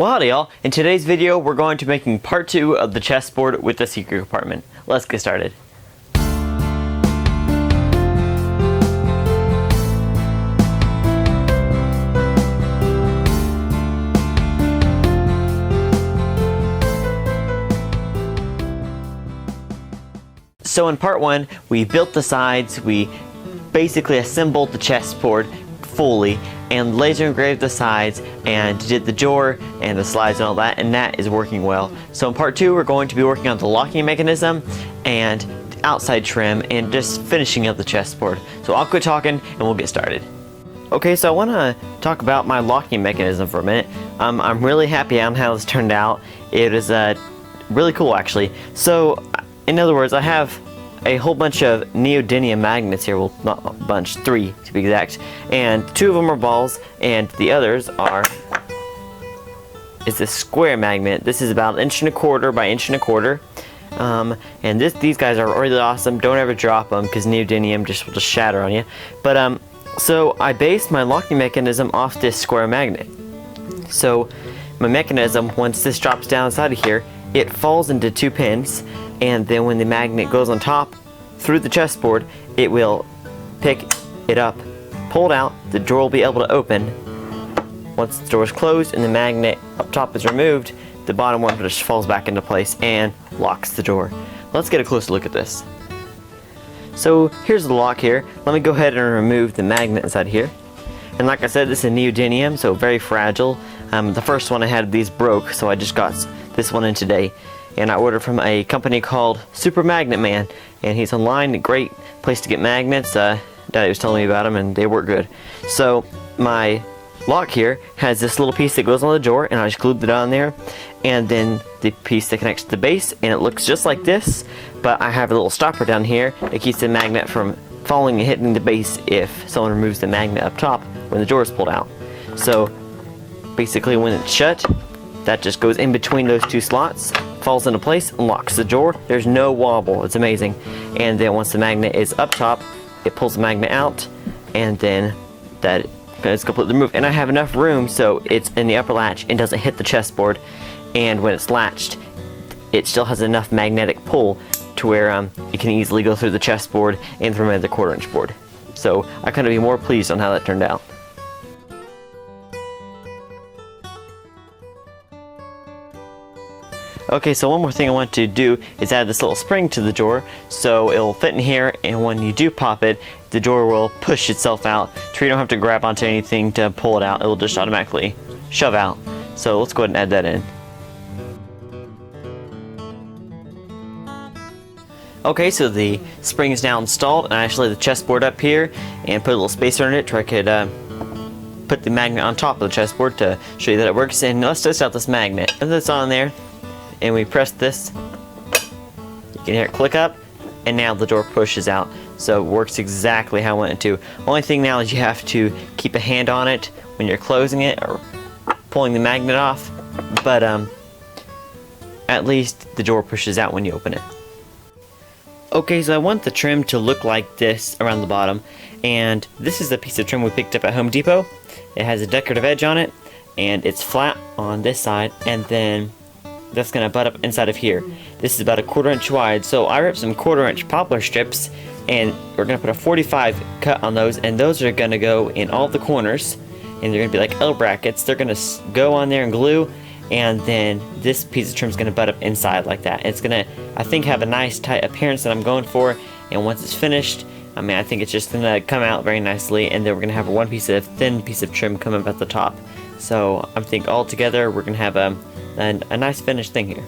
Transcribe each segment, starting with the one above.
Well, howdy y'all. In today's video, we're going to be making part 2 of the chessboard with the secret compartment. Let's get started. So in part 1, we built the sides, we basically assembled the chessboard fully and laser engraved the sides and did the drawer and the slides and all that, and that is working well. So in part 2, we're going to be working on the locking mechanism and the outside trim and just finishing up the chessboard. So I'll quit talking and we'll get started. Okay, so I want to talk about my locking mechanism for a minute. I'm really happy on how this turned out. It is really cool actually. So in other words, I have a whole bunch of neodymium magnets here, well not a bunch, 3 to be exact, and 2 of them are balls and the others is a square magnet. This is about 1.25 inches by 1.25 inches, and these guys are really awesome. Don't ever drop them because neodymium will just shatter on you. But so I based my locking mechanism off this square magnet. So my mechanism, once this drops down inside of here, it falls into 2 pins, and then when the magnet goes on top through the chessboard, it will pick it up, pull it out, the drawer will be able to open. Once the door is closed and the magnet up top is removed, the bottom one just falls back into place and locks the door. Let's get a closer look at this. So here's the lock here. Let me go ahead and remove the magnet inside here. And like I said, this is neodymium, so very fragile. The first one I had, these broke, so I just got this one in today. And I ordered from a company called Super Magnet Man, and he's online, a great place to get magnets. Daddy was telling me about them and they work good. So my lock here has this little piece that goes on the drawer, and I just glued it on there, and then the piece that connects to the base, and it looks just like this, but I have a little stopper down here that keeps the magnet from falling and hitting the base if someone removes the magnet up top when the drawer is pulled out. So basically when it's shut, that just goes in between those 2 slots, falls into place, and locks the drawer. There's no wobble. It's amazing. And then once the magnet is up top, it pulls the magnet out, and then that is completely removed. And I have enough room so it's in the upper latch and doesn't hit the chessboard. And when it's latched, it still has enough magnetic pull to where it can easily go through the chessboard and through the 1/4 inch board. So I couldn't be more pleased on how that turned out. Okay, so one more thing I want to do is add this little spring to the drawer so it'll fit in here, and when you do pop it, the drawer will push itself out so you don't have to grab onto anything to pull it out. It will just automatically shove out. So let's go ahead and add that in. Okay, so the spring is now installed, and I actually laid the chessboard up here and put a little spacer in it so I could put the magnet on top of the chessboard to show you that it works. And let's test out this magnet. Put this on there, and we press this, you can hear it click up, and now the door pushes out. So it works exactly how I want it to. Only thing now is you have to keep a hand on it when you're closing it or pulling the magnet off, but at least the door pushes out when you open it. Okay, so I want the trim to look like this around the bottom, and this is a piece of trim we picked up at Home Depot. It has a decorative edge on it, and it's flat on this side, and then that's going to butt up inside of here. This is about 1/4 inch wide, so I ripped some 1/4 inch poplar strips, and we're going to put a 45 cut on those, and those are going to go in all the corners, and they're going to be like L brackets. They're going to go on there and glue, and then this piece of trim is going to butt up inside like that. It's going to, I think, have a nice tight appearance that I'm going for, and once it's finished, I think it's just going to come out very nicely, and then we're going to have one thin piece of trim come up at the top. So I think all together we're going to have a nice finished thing here.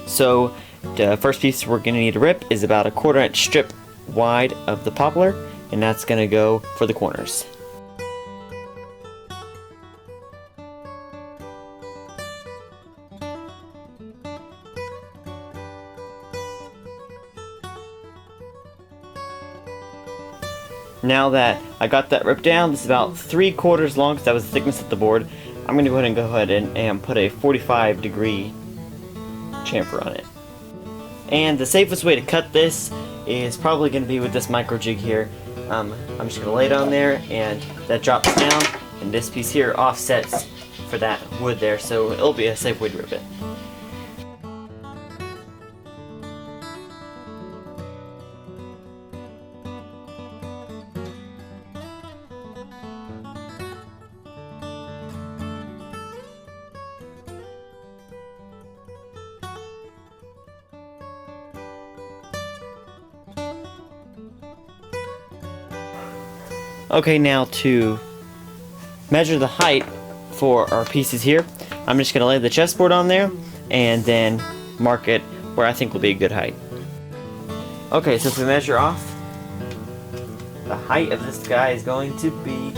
So the first piece we're going to need to rip is about 1/4 inch strip wide of the poplar, and that's going to go for the corners. Now that I got that ripped down, this is about 3/4 long because that was the thickness of the board. I'm going to go ahead and put a 45-degree chamfer on it. And the safest way to cut this is probably going to be with this micro jig here. I'm just going to lay it on there, and that drops down, and this piece here offsets for that wood there, so it'll be a safe way to rip it. Okay, now to measure the height for our pieces here, I'm just going to lay the chessboard on there and then mark it where I think will be a good height. Okay, so if we measure off, the height of this guy is going to be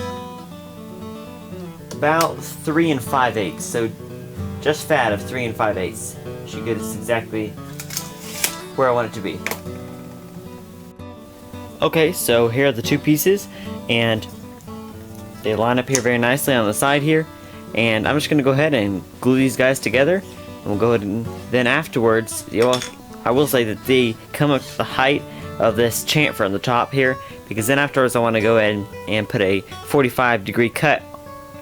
about 3 5/8, so just fat of 3 5/8 should get us exactly where I want it to be. Okay, so here are the two pieces, and they line up here very nicely on the side here, and I'm just going to go ahead and glue these guys together, and we'll go ahead and then afterwards, I will say that they come up to the height of this chamfer on the top here, because then afterwards I want to go ahead and put a 45-degree cut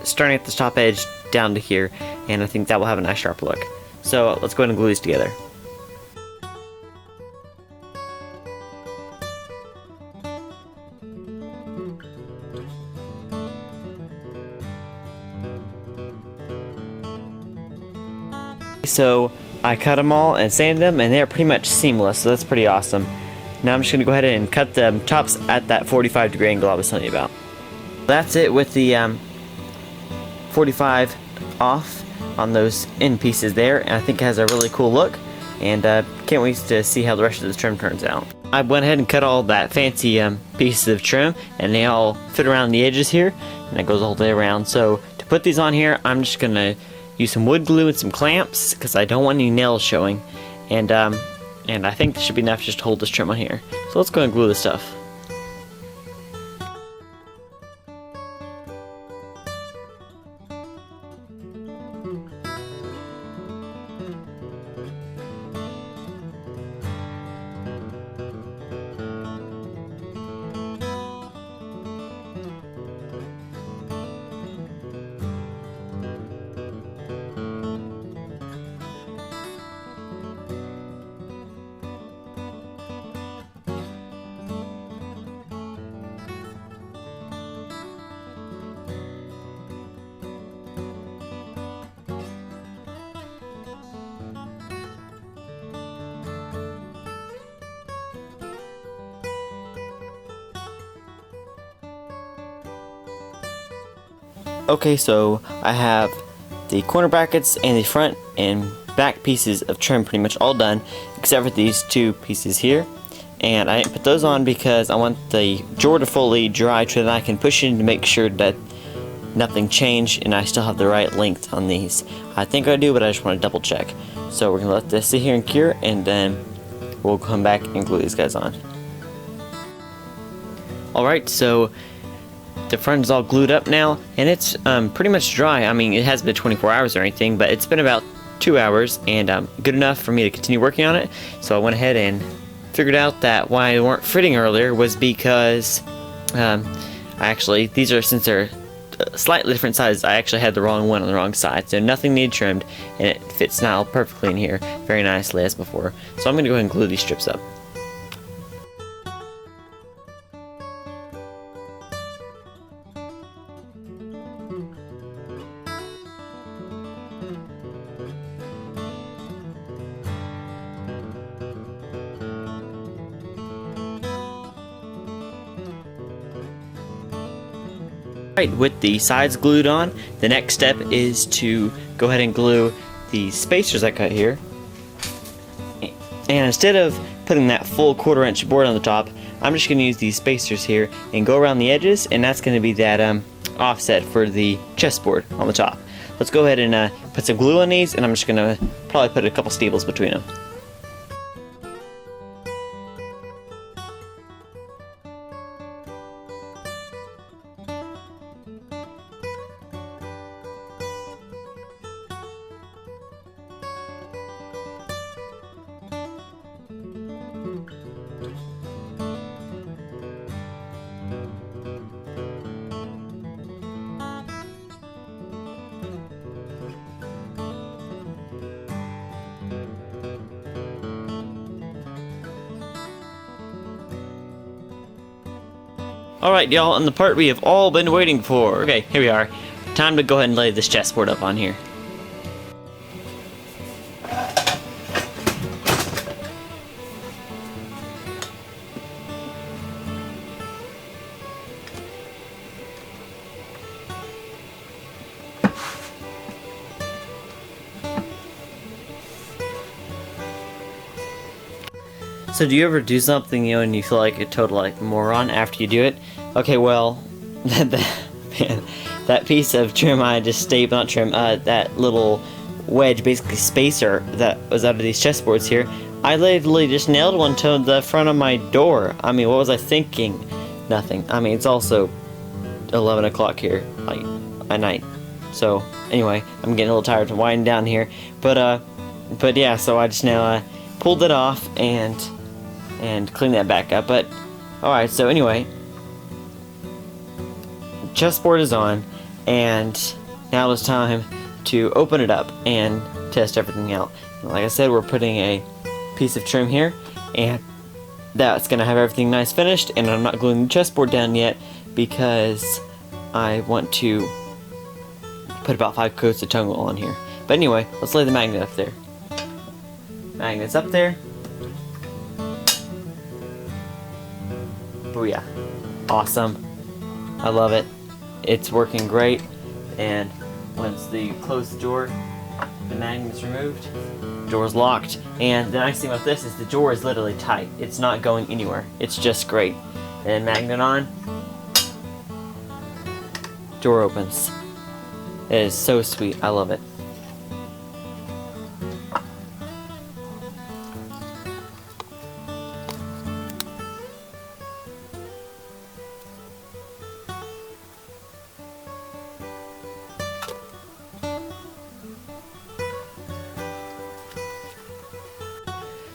starting at the top edge down to here, and I think that will have a nice sharp look. So let's go ahead and glue these together. So I cut them all and sanded them, and they're pretty much seamless, so that's pretty awesome. Now I'm just going to go ahead and cut the tops at that 45-degree angle I was telling you about. That's it with the 45 off on those end pieces there, and I think it has a really cool look, and can't wait to see how the rest of the trim turns out. I went ahead and cut all that fancy pieces of trim, and they all fit around the edges here, and it goes all the way around. So to put these on here, I'm just going to use some wood glue and some clamps because I don't want any nails showing, and I think this should be enough just to hold this trim on here. So let's go and glue this stuff. Okay, so I have the corner brackets and the front and back pieces of trim pretty much all done, except for these two pieces here. And I didn't put those on because I want the drawer to fully dry so that I can push in to make sure that nothing changed and I still have the right length on these. I think I do, but I just want to double check. So we're going to let this sit here and cure, and then we'll come back and glue these guys on. Alright, so the front is all glued up now, and it's pretty much dry. I mean, it hasn't been 24 hours or anything, but it's been about 2 hours, and good enough for me to continue working on it. So I went ahead and figured out that why they weren't fitting earlier was because actually, these are, since they're slightly different sizes, I actually had the wrong one on the wrong side, so nothing needed trimmed, and it fits now perfectly in here very nicely as before. So I'm going to go ahead and glue these strips up. Alright, with the sides glued on, the next step is to go ahead and glue the spacers I cut here. And instead of putting that full 1/4 inch board on the top, I'm just going to use these spacers here and go around the edges, and that's going to be that offset for the chessboard on the top. Let's go ahead and put some glue on these, and I'm just going to probably put a couple staples between them. Alright, y'all, and the part we have all been waiting for. Okay, here we are. Time to go ahead and lay this chessboard up on here. So do you ever do something, you know, and you feel like a total like moron after you do it? Okay, well, that piece of trim I just stapled, not trim, that little wedge, basically spacer that was out of these chessboards here, I literally just nailed one to the front of my door. I mean, what was I thinking? Nothing. I mean, it's also 11 o'clock here, like, at night. So, anyway, I'm getting a little tired of winding down here. But yeah, so I just now pulled it off and clean that back up. But alright, so anyway, chessboard is on, and now it's time to open it up and test everything out. Like I said, we're putting a piece of trim here, and that's gonna have everything nice finished, and I'm not gluing the chessboard down yet because I want to put about 5 coats of tung oil on here. But anyway, let's lay the magnet up there. Magnet's up there. Booyah. Awesome. I love it. It's working great. And once you close the door, the magnet's removed, the door's locked. And the nice thing about this is the door is literally tight. It's not going anywhere. It's just great. And magnet on, door opens. It is so sweet. I love it.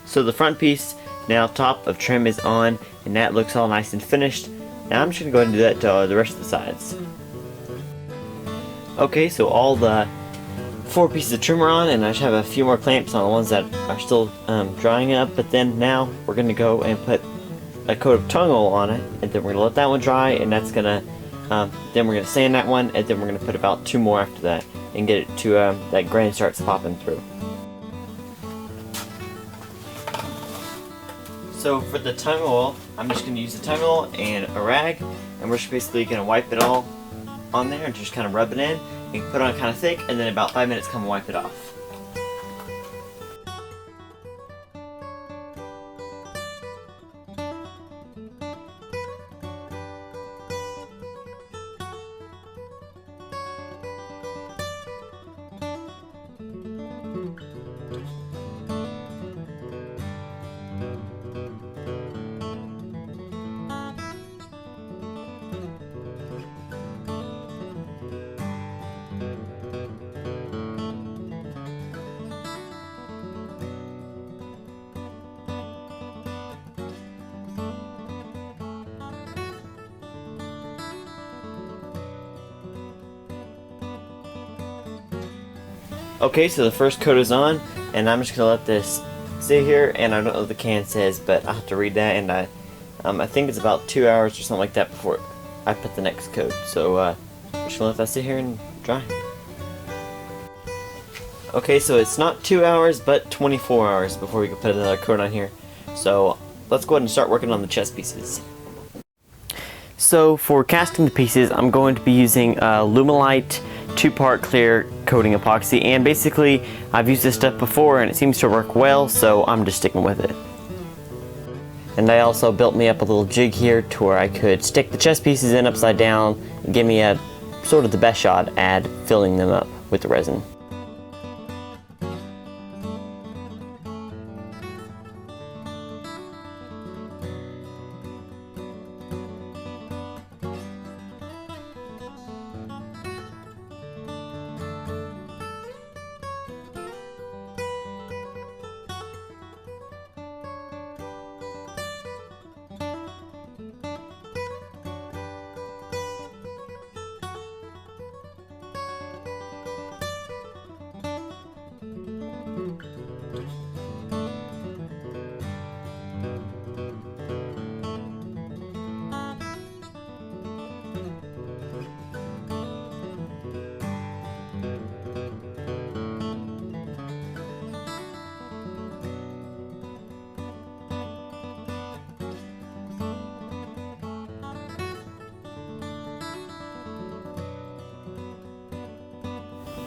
So the front piece, now top of trim is on, and that looks all nice and finished. Now I'm just going to go ahead and do that to the rest of the sides. Okay, so all the 4 pieces of trim are on, and I just have a few more clamps on the ones that are still drying up, but then now we're going to go and put a coat of tung oil on it, and then we're going to let that one dry, and that's going to, then we're going to sand that one, and then we're going to put about 2 more after that, and get it to that grain starts popping through. So for the tung oil, I'm just going to use the tung oil and a rag, and we're just basically going to wipe it all on there and just kind of rub it in. You can put it on kind of thick, and then about 5 minutes come and wipe it off. Okay, so the first coat is on, and I'm just going to let this sit here, and I don't know what the can says, but I'll have to read that, and I think it's about 2 hours or something like that before I put the next coat. So I'm just going to let that sit here and dry. Okay, so it's not 2 hours, but 24 hours before we can put another coat on here. So let's go ahead and start working on the chess pieces. So for casting the pieces, I'm going to be using Lumelite 2-part clear coating epoxy, and basically I've used this stuff before and it seems to work well, so I'm just sticking with it. And I also built me up a little jig here to where I could stick the chess pieces in upside down and give me a sort of the best shot at filling them up with the resin.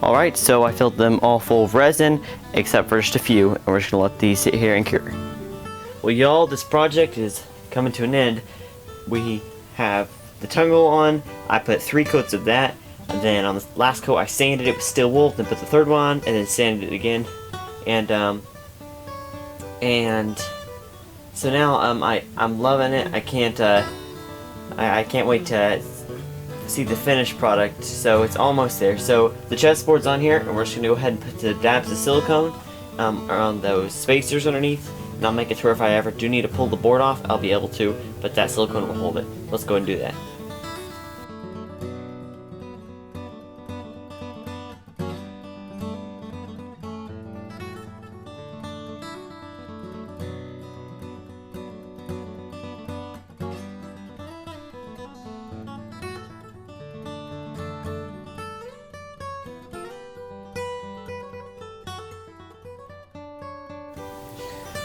Alright, so I filled them all full of resin, except for just a few, and we're just going to let these sit here and cure. Well, y'all, this project is coming to an end. We have the tungle on. I put 3 coats of that, and then on the last coat I sanded it with steel wool, then put the 3rd one on, and then sanded it again. And so now I'm loving it. I can't wait to see the finished product. So it's almost there. So the chessboard's on here, and we're just gonna go ahead and put the dabs of silicone around those spacers underneath. And I'll make it to where if I ever do need to pull the board off, I'll be able to, but that silicone will hold it. Let's go ahead and do that.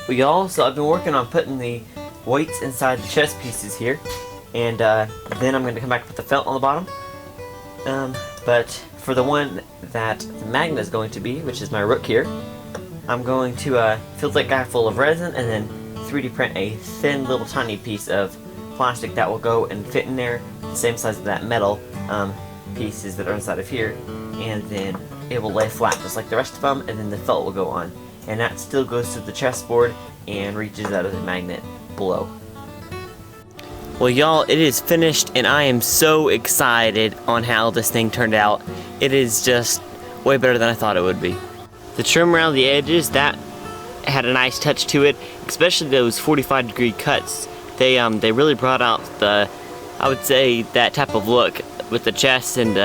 Well, y'all, so I've been working on putting the weights inside the chess pieces here, and then I'm going to come back with the felt on the bottom. But for the one that the magnet is going to be, which is my rook here, I'm going to fill that guy full of resin and then 3D print a thin little tiny piece of plastic that will go and fit in there, the same size as that metal pieces that are inside of here, and then it will lay flat just like the rest of them, and then the felt will go on. And that still goes to the chessboard and reaches out of the magnet below. Well, y'all, it is finished, and I am so excited on how this thing turned out. It is just way better than I thought it would be. The trim around the edges, that had a nice touch to it, especially those 45-degree cuts. They really brought out the, I would say, that type of look with the chess and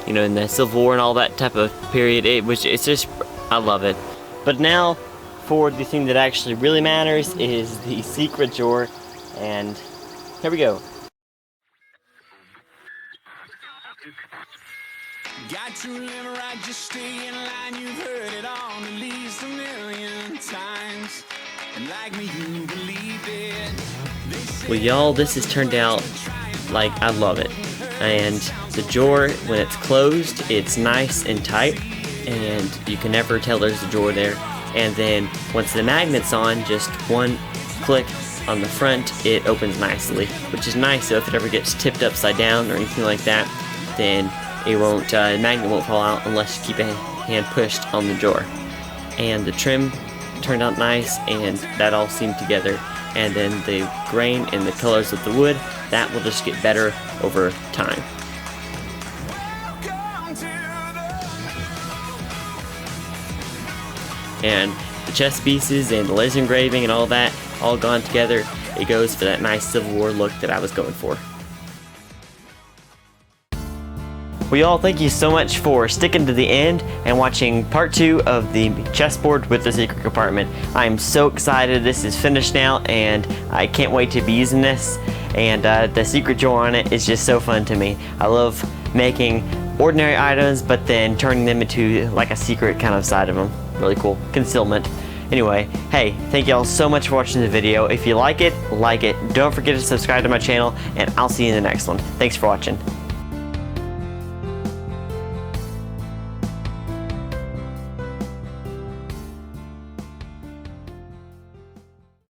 you know, in the Civil War and all that type of period. It's just, I love it. But now, for the thing that actually really matters is the secret drawer, and here we go. Got to live right, just stay in line. You've heard it on at least 1,000,000 times, and like me, you believe it. Well, y'all, this has turned out like I love it. And the drawer, when it's closed, it's nice and tight, and you can never tell there's a drawer there. And then once the magnet's on, just one click on the front, it opens nicely, which is nice. So if it ever gets tipped upside down or anything like that, then it won't, the magnet won't fall out unless you keep a hand pushed on the drawer. And the trim turned out nice, and that all seamed together. And then the grain and the colors of the wood, that will just get better over time. And the chess pieces and the laser engraving and all that, all gone together, it goes for that nice Civil War look that I was going for. Well, y'all, thank you so much for sticking to the end and watching part 2 of the chessboard with the secret compartment. I am so excited. This is finished now, and I can't wait to be using this. And the secret drawer on it is just so fun to me. I love making ordinary items, but then turning them into like a secret kind of side of them. Really cool. Concealment. Anyway, hey, thank y'all so much for watching the video. If you like it, like it. Don't forget to subscribe to my channel, and I'll see you in the next one. Thanks for watching.